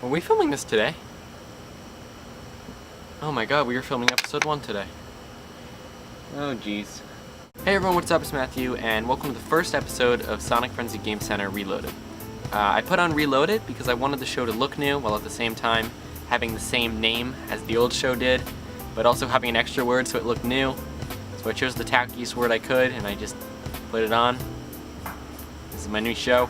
Are we filming this today? Oh my god, we are filming episode 1 today. Oh jeez. Hey everyone, what's up? It's Matthew, and welcome to the first episode of SonicFrenzyGameCenter Reloaded. I put on Reloaded because I wanted the show to look new, while at the same time having the same name as the old show did, but also having an extra word so it looked new. So I chose the tackiest word I could, and I just put it on. This is my new show.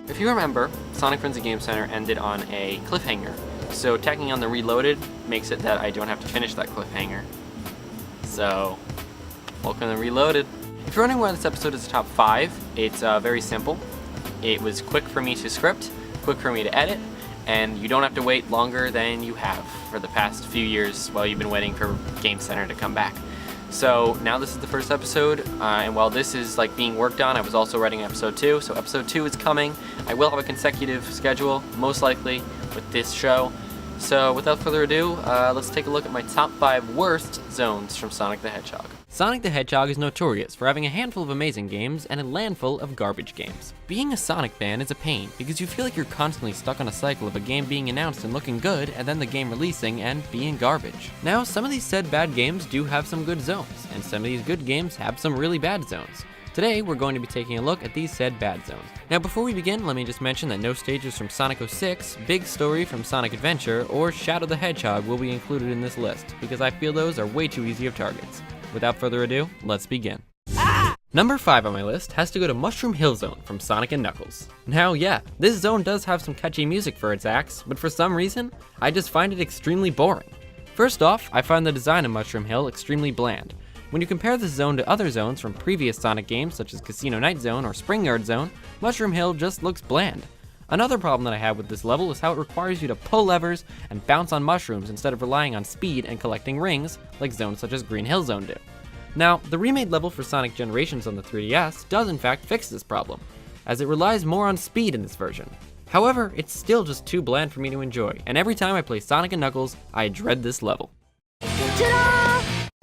If you remember, SonicFrenzyGameCenter ended on a cliffhanger, so tacking on the Reloaded makes it that I don't have to finish that cliffhanger. So, welcome to Reloaded. If you're wondering why this episode is top 5, it's very simple. It was quick for me to script, quick for me to edit, and you don't have to wait longer than you have for the past few years while you've been waiting for Game Center to come back. So now this is the first episode, and while this is like being worked on, I was also writing episode 2, so episode 2 is coming. I will have a consecutive schedule, most likely, with this show. So without further ado, let's take a look at my top 5 worst zones from Sonic the Hedgehog. Sonic the Hedgehog is notorious for having a handful of amazing games and a landful of garbage games. Being a Sonic fan is a pain because you feel like you're constantly stuck on a cycle of a game being announced and looking good, and then the game releasing and being garbage. Now, some of these said bad games do have some good zones, and some of these good games have some really bad zones. Today, we're going to be taking a look at these said bad zones. Now, before we begin, let me just mention that no stages from Sonic 06, Big Story from Sonic Adventure, or Shadow the Hedgehog will be included in this list, because I feel those are way too easy of targets. Without further ado, let's begin. Number 5 on my list has to go to Mushroom Hill Zone from Sonic & Knuckles. Now, yeah, this zone does have some catchy music for its acts, but for some reason, I just find it extremely boring. First off, I find the design of Mushroom Hill extremely bland. When you compare this zone to other zones from previous Sonic games such as Casino Night Zone or Spring Yard Zone, Mushroom Hill just looks bland. Another problem that I have with this level is how it requires you to pull levers and bounce on mushrooms instead of relying on speed and collecting rings like zones such as Green Hill Zone do. Now, the remade level for Sonic Generations on the 3DS does in fact fix this problem, as it relies more on speed in this version. However, it's still just too bland for me to enjoy, and every time I play Sonic & Knuckles, I dread this level. Ta-da!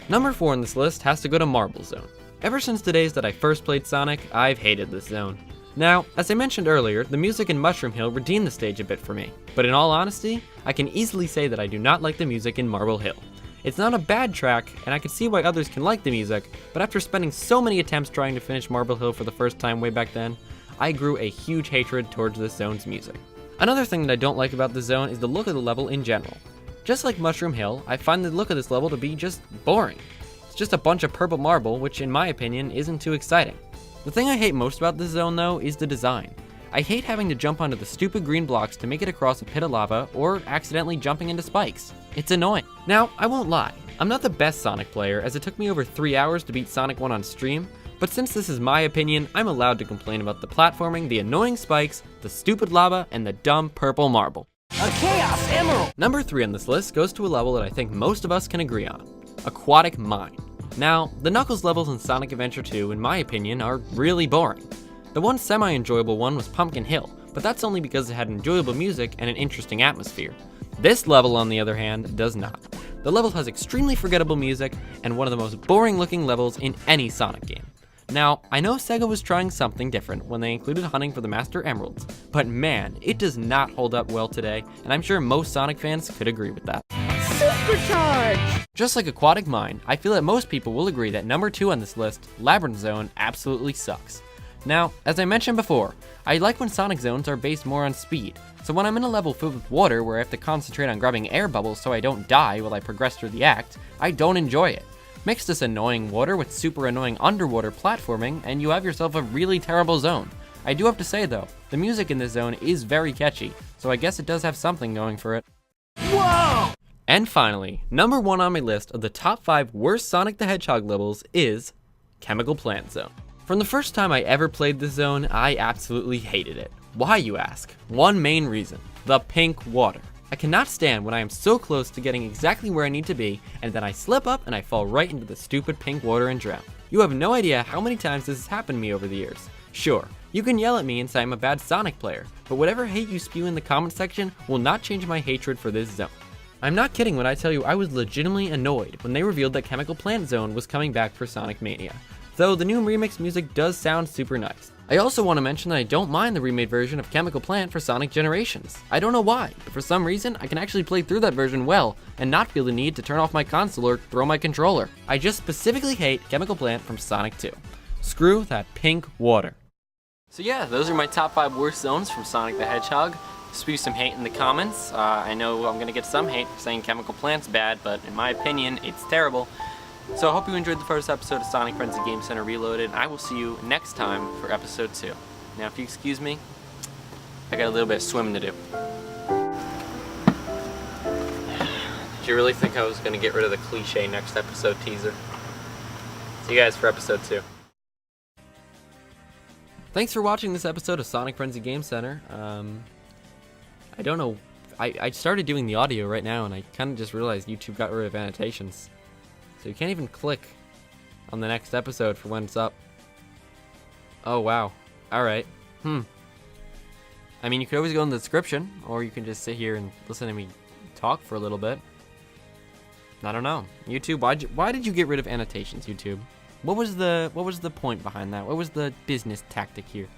Number 4 on this list has to go to Marble Zone. Ever since the days that I first played Sonic, I've hated this zone. Now, as I mentioned earlier, the music in Mushroom Hill redeemed the stage a bit for me, but in all honesty, I can easily say that I do not like the music in Marble Hill. It's not a bad track, and I can see why others can like the music, but after spending so many attempts trying to finish Marble Hill for the first time way back then, I grew a huge hatred towards this zone's music. Another thing that I don't like about this zone is the look of the level in general. Just like Mushroom Hill, I find the look of this level to be just boring. It's just a bunch of purple marble, which in my opinion isn't too exciting. The thing I hate most about this zone though is the design. I hate having to jump onto the stupid green blocks to make it across a pit of lava, or accidentally jumping into spikes. It's annoying. Now, I won't lie, I'm not the best Sonic player, as it took me over 3 hours to beat Sonic 1 on stream, but since this is my opinion, I'm allowed to complain about the platforming, the annoying spikes, the stupid lava, and the dumb purple marble. A Chaos Emerald! Number 3 on this list goes to a level that I think most of us can agree on, Aquatic Mine. Now, the Knuckles levels in Sonic Adventure 2, in my opinion, are really boring. The one semi-enjoyable one was Pumpkin Hill, but that's only because it had enjoyable music and an interesting atmosphere. This level, on the other hand, does not. The level has extremely forgettable music and one of the most boring looking levels in any Sonic game. Now, I know Sega was trying something different when they included hunting for the Master Emeralds, but man, it does not hold up well today, and I'm sure most Sonic fans could agree with that. Supercharge! Just like Aquatic Mine, I feel that most people will agree that number 2 on this list, Labyrinth Zone, absolutely sucks. Now, as I mentioned before, I like when Sonic zones are based more on speed, so when I'm in a level filled with water where I have to concentrate on grabbing air bubbles so I don't die while I progress through the act, I don't enjoy it. Mix this annoying water with super annoying underwater platforming, and you have yourself a really terrible zone. I do have to say though, the music in this zone is very catchy, so I guess it does have something going for it. Whoa! And finally, number 1 on my list of the top 5 worst Sonic the Hedgehog levels is Chemical Plant Zone. From the first time I ever played this zone, I absolutely hated it. Why, you ask? One main reason: the pink water. I cannot stand when I am so close to getting exactly where I need to be, and then I slip up and I fall right into the stupid pink water and drown. You have no idea how many times this has happened to me over the years. Sure, you can yell at me and say I'm a bad Sonic player, but whatever hate you spew in the comment section will not change my hatred for this zone. I'm not kidding when I tell you I was legitimately annoyed when they revealed that Chemical Plant Zone was coming back for Sonic Mania. Though the new remix music does sound super nice. I also want to mention that I don't mind the remade version of Chemical Plant for Sonic Generations. I don't know why, but for some reason, I can actually play through that version well and not feel the need to turn off my console or throw my controller. I just specifically hate Chemical Plant from Sonic 2. Screw that pink water. So yeah, those are my top 5 worst zones from Sonic the Hedgehog. Spew some hate in the comments. I know I'm gonna get some hate for saying Chemical Plant's bad, but in my opinion, it's terrible. So I hope you enjoyed the first episode of Sonic Frenzy Game Center Reloaded. I will see you next time for episode 2. Now, if you excuse me, I got a little bit of swimming to do. Did you really think I was going to get rid of the cliche next episode teaser? See you guys for episode 2. Thanks for watching this episode of Sonic Frenzy Game Center. I don't know. I started doing the audio right now, and I kind of just realized YouTube got rid of annotations. So you can't even click on the next episode for when it's up. Oh, wow. Alright. I mean, you could always go in the description, or you can just sit here and listen to me talk for a little bit. I don't know. YouTube, why did you get rid of annotations, YouTube? What was the point behind that? What was the business tactic here?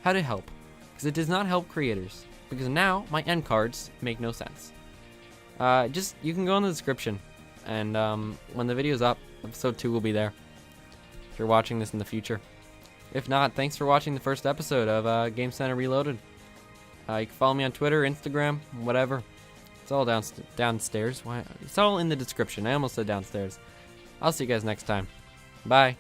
How to help? Because it does not help creators. Because now, my end cards make no sense. You can go in the description. And when the video's up, episode 2 will be there. If you're watching this in the future. If not, thanks for watching the first episode of Game Center Reloaded. You can follow me on Twitter, Instagram, whatever. It's all downstairs. Why? It's all in the description. I almost said downstairs. I'll see you guys next time. Bye.